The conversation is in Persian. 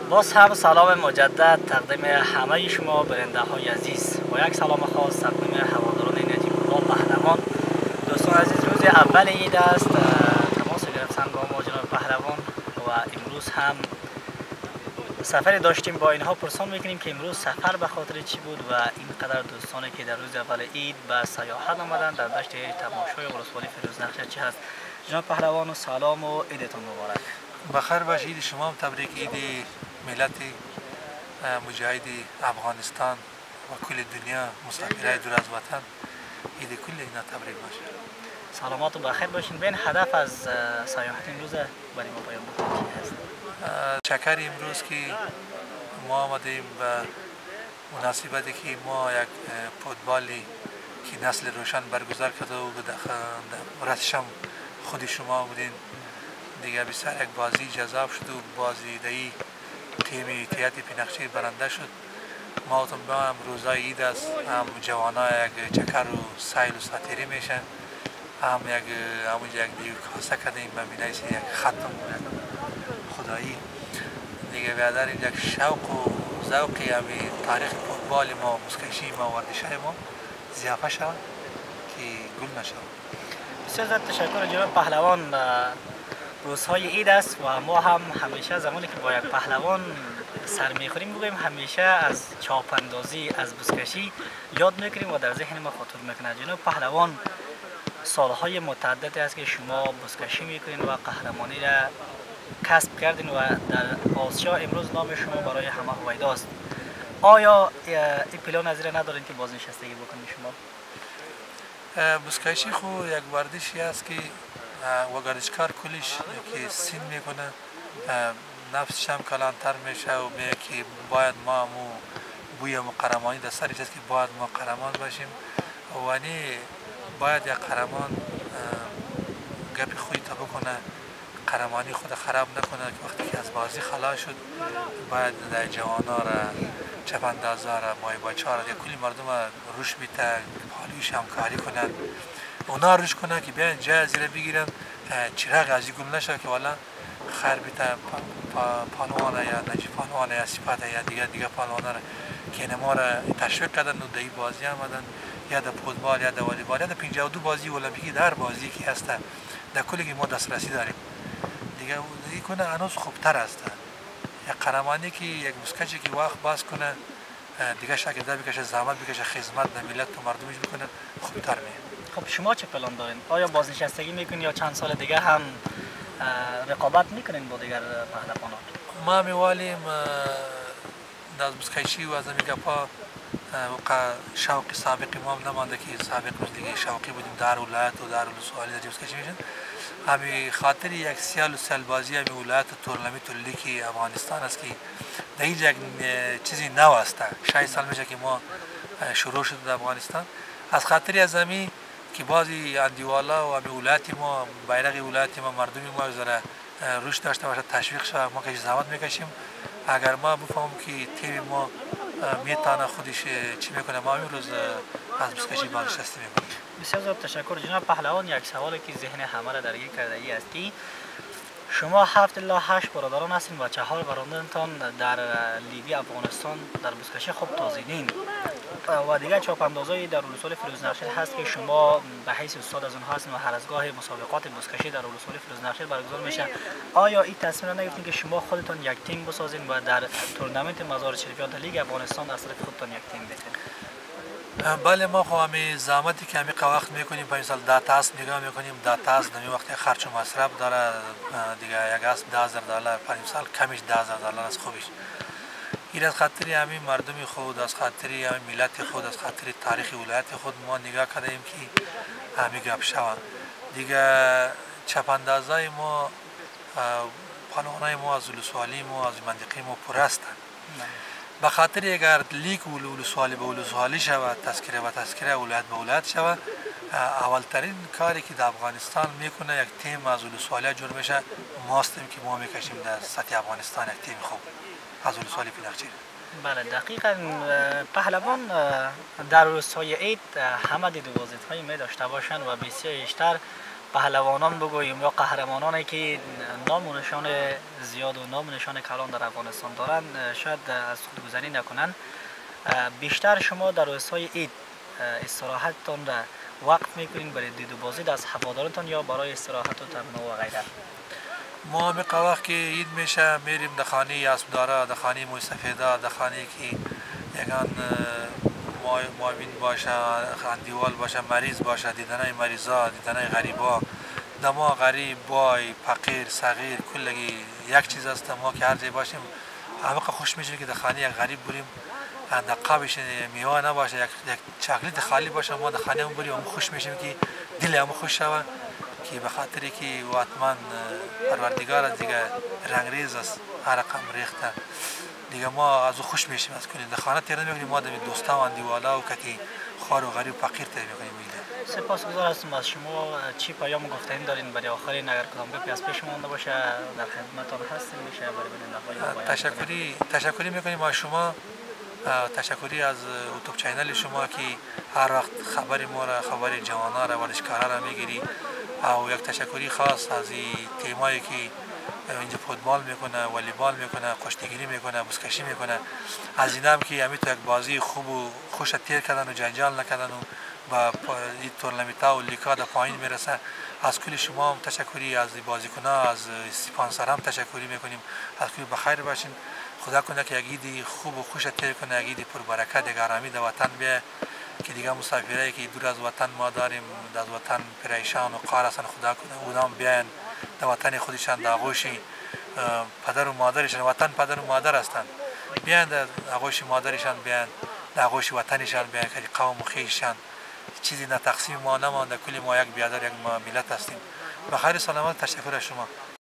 باز هم سلام مجدد تقدیم همه شما برنده های عزیز و یک سلام خاص تقدیم هواداران نجیب الله پهلوان. دوستان عزیز، روز اول عید است، تماس گرفتن با ما جناب پهلوان و امروز هم سفری داشتیم. با اینها پرسان میکنیم که امروز سفر به خاطر چی بود و اینقدر دوستانی که در روز اول عید به سیاحت آمدن در دشت تماشای ولسوالی فیروزنقشه چی هست. جناب پهلوان و سلام و عیدتون مبارک. بخیر باشید. عید شما هم تبریک. عید ملت مجاهد افغانستان و کل دنیا مسافرای دور از وطن، عید کل اینا تبریک باشه. سلامات و بخیر باشین. بین هدف از سیاحت امروز برای ما بیان بکنید چی هست؟ چکر امروز که ما آمدیم به مناسبتی که ما یک فوتبالی که نسل روشن برگزار کرده و رسش هم خود شما بودین دیگه، بسیار یک بازی جذاب شد و بازی دهی تیم تیات پینخچیر برنده شد. ما هم روزای عید است، هم جوانا یک چکر و سیل و ساتیری میشن، هم همونجا یک دیگه کاسه کردیم به مینای یک ختم خدایی دیگه. بیادر یک شوق و ذوقی همی تاریخ فوتبال ما، مسکشی ما، ورزشای ما زیافه شود که گل نشود. بسیار زیاد تشکر جناب پهلوان. روزهای عید است و ما هم همیشه زمانی که با یک پهلوان سر میخوریم بگوییم همیشه از چاپ اندازی، از بزکشی یاد میکنیم و در ذهن ما خاطر میکنه. جناب پهلوان، سالهای متعددی است که شما بزکشی میکنین و قهرمانی را کسب کردین و در آسیا امروز نام شما برای همه هویداست. آیا این پلان از این ندارین که بازنشستگی بکنید شما؟ بزکشی خو یک ورزشی است که و گردشکار کلیش که سین میکنه، نفسش هم کلانتر میشه و میگه که باید ما مو بوی قهرمانی در سرش است که باید ما قهرمان باشیم و باید یک قهرمان گپ خوی تا بکنه، قهرمانی خود خراب نکنه که وقتی که از بازی خلاص شد باید در جوانا را، چپندازا را، مای بچه را، کلی مردم را روش بیته، پالیوش همکاری کنن، اونا روش کنن که بیان جای زیره بگیرن، چراغ ازی گل نشه که والا خیر بیته پالوانه یا نجیب پالوانه یا صفت یا دیگه پالوانه را که ما را تشویق کردن و در بازی آمدن، یا در فوتبال یا در والیبال یا در 52 بازی المپیکی در بازی که هست در کلی که ما دسترسی داریم دیگه کنه هنوز خوبتر است. یک قهرمانی که یک مسکچی که وقت باز کنه دیگه شاگرده بکشه، زحمت بکشه، خدمت به ملت و مردمش بکنه، خوبتر میشه. خب شما چه پلان دارین؟ آیا بازنشستگی میکنین یا چند سال دیگه هم رقابت میکنین با دیگر پهلوانان؟ ما میوالیم در بزکشی و از میگپا شوق سابقی ما هم نمانده که سابق روز دیگه شوقی بودیم در ولایت و در ولسوالی در بزکشی میشن. همی خاطر یک سال بازی همی ولایت تورنمنت لیگ افغانستان است که در هیچ یک چیزی نو است. 6 سال میشه که ما شروع شد در افغانستان. از خاطر از همی که بازی اندیوالا و همی ولایت ما، بیرق ولایت ما، مردم ما زره روش داشته باشه، تشویق شود، ما که زحمت میکشیم. اگر ما بفهمیم که تیم ما میتونه خودش چی میکنه، ما امروز از بزکشی بازنشسته میکنیم. بسیار زیاد تشکر جناب پهلوان. یک سوالی که ذهن همه را درگیر کرده ای است که شما 7 الی 8 برادران هستین و 4 برادرتان در لیگ افغانستان در بزکشی خوب تازیدین و دیگه چاپ اندازایی در ولسوالی فیروزنقشه هست که شما به حیث استاد از اونها هستین و هر از گاه مسابقات بزکشی در ولسوالی فیروزنقشه برگزار میشه. آیا این تصمیم را نگرفتین که شما خودتان یک تیم بسازین و در تورنمنت مزار شریفیان در لیگ افغانستان از طرف خودتان یک تیم بتین؟ بله، ما خو همی زحمتی که همی وقت میکنیم، 5 سال داتا است نگاه میکنیم، داتا است نمی وقت خرج و مصرف داره دیگه، یک است $10,000 5 سال کمش $10,000 از خوبش. این از خاطر همین مردم خود، از خاطر همین ملت خود، از خاطر تاریخ ولایت خود ما نگاه کردیم که همی گپ شود دیگه. چپاندازای ما، پالوانای ما از ولسوالی ما، از منطقه ما پر هستند. به خاطر اگر لیگ ولسوالی به ولسوالی شود، تذکره و تذکره، ولایت به ولایت شود، اولترین کاری که در افغانستان میکنه یک تیم از ولسوالی جور میشه، ما هستیم که ما میکشیم در سطح افغانستان یک تیم خوب از ولسوالی پینخچیر. بله دقیقا. پهلوان در روزهای عید همه دید و وازدهای می داشته باشند و بسیار بیشتر پهلوانان بگوییم یا قهرمانانی که نام و نشان زیاد و نام و نشان کلان در افغانستان دارند شاید از خودگذری نکنند. بیشتر شما در روزهای عید استراحتتان را وقت میکنین برای دید و بازدید از هوادارتان یا برای استراحت و تمنا و غیره؟ ما همه وقت که عید میشه میریم در خانه اسبدارا، در خانه موی سفیدا، در خانه که یگان معاون باشه، اندیوال باشه، مریض باشه، دیدن مریضا، دیدن غریبا. دما غریب، بای، فقیر، صغیر، کلگی یک چیز است. ما که هر جای باشیم همه خوش میشیم که در خانه یک غریب بریم، در قابش میوه نباشه، یک چاکلیت خالی باشه، ما در خانه بریم هم خوش میشیم که دل هم خوش شود، که به خاطری که واتمن پروردگار دیگه رنگریز است، هر رقم ریخته دیگه ما از او خوش میشیم. از کنیم در خانه تیر نمیکنیم، ما در دوستا و اندیوالا و کتی خوار و غریب فقیر تیر میکنیم. سپاسگزار هستم از شما. چی پیام گفتنی دارین برای آخرین؟ اگر کدام گپی از پیش مونده باشه در خدمتتان هستیم، میشه برای بنده تشکری میکنیم از شما، تشکری از یوتیوب چینل شما که هر وقت خبر ما را، خبر جوانا را، ورزشکارا را میگیری. و یک تشکری خاص از این تیمایی که اینجا فوتبال میکنه، والیبال میکنه، کشتیگیری میکنه، بزکشی میکنه، از اینا هم که همین تو یک بازی خوب و خوش تیر کردن و جنجال نکردن و با این تورنمنت‌ها و لیگ‌ها در پایین میرسه. از کل شما هم تشکری، از بازیکن‌ها، از اسپانسر هم تشکری میکنیم. از کل بخیر باشین. خدا کنه که یک عید خوب و خوش تیر کنه، یک عید پربرکت، یک آرامی در وطن بیه، که دیگه مسافرایی که دور از وطن ما داریم، از وطن پریشان و قهر هستن، خدا کنه اونام بیان در وطن خودشان، در آغوش پدر و مادرشان. وطن پدر و مادر هستند، بیان در آغوش مادرشان، بیان در آغوش وطنشان، بیان که قوم و خویششان چیزی نه تقسیم ما نمانده، کل ما یک بیادر، یک ملت هستیم. بخیر سلامت. تشکر از شما.